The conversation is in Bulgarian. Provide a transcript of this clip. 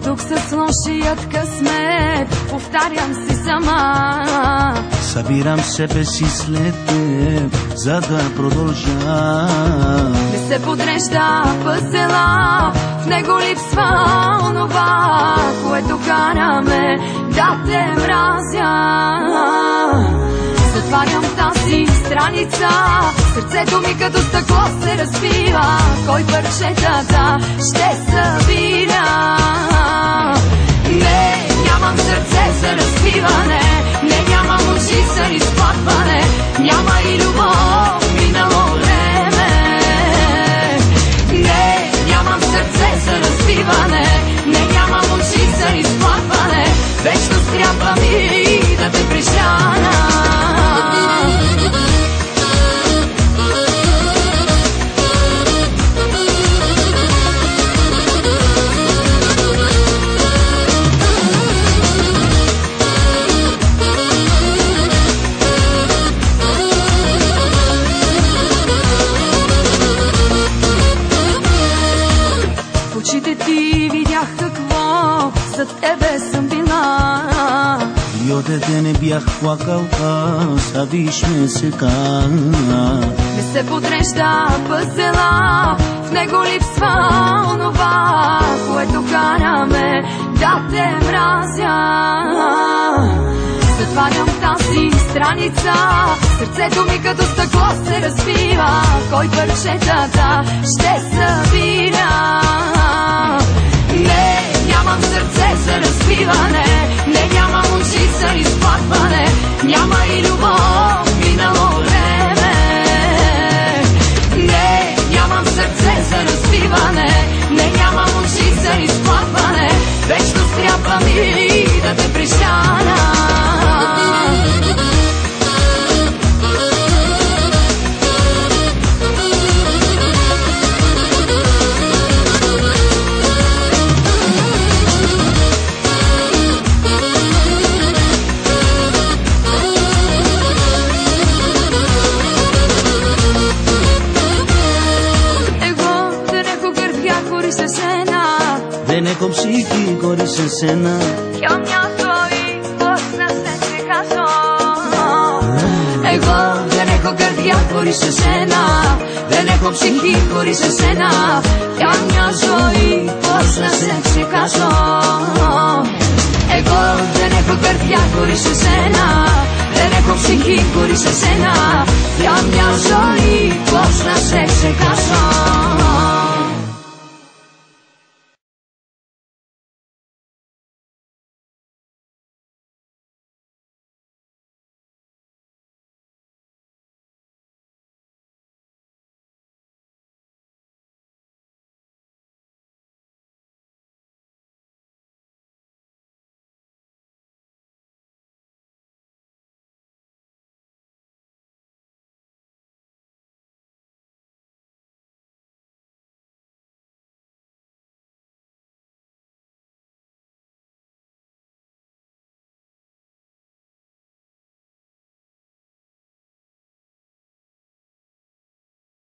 тук с лошият късмет, повтарям си сама. Събирам себе си след теб, за да продължа. Не се подрежда пъзела, в него липсва онова, което караме да те мразя. Затварям тази страница, сърцето ми като стъкло се разбива. Кой парчетата ще събира? Не, нямам сърце за разбиване, не, нямам очи за изплакване, няма и любов, минало време. Не, нямам сърце за разбиване, не, нямам очи за изплакване, вечно трябва ми да те прежана. В очите ти видях какво за тебе съм била. И от дете не бях плакал, а виж ме сега. Не се подрежда пъзела, в него липсва онова, което караме да те мразя. Затварям тази страница, сърцето ми като стъкло се разбива. Кой парчетата ще събира? Не, нямам сърце за разбиване, не, нямам очи за изплакване, няма и любов, минало време. Не, нямам сърце за разбиване, не, нямам очи за изплакване, вечно трябва ми да те прежана. Δεν έχω ψυχή χωρίς εσένα. Κι μια ζωή πώς να σε ξεχάσω. Εγώ δεν έχω καρδιά χωρίς εσένα, δεν έχω ψυχή χωρίς εσένα. Κι μια ζωή πώς να σε ξεχάσω. Εγώ δεν έχω καρδιά χωρίς εσένα, δεν έχω ψυχή χωρίς εσένα. Κι μια ζωή πώς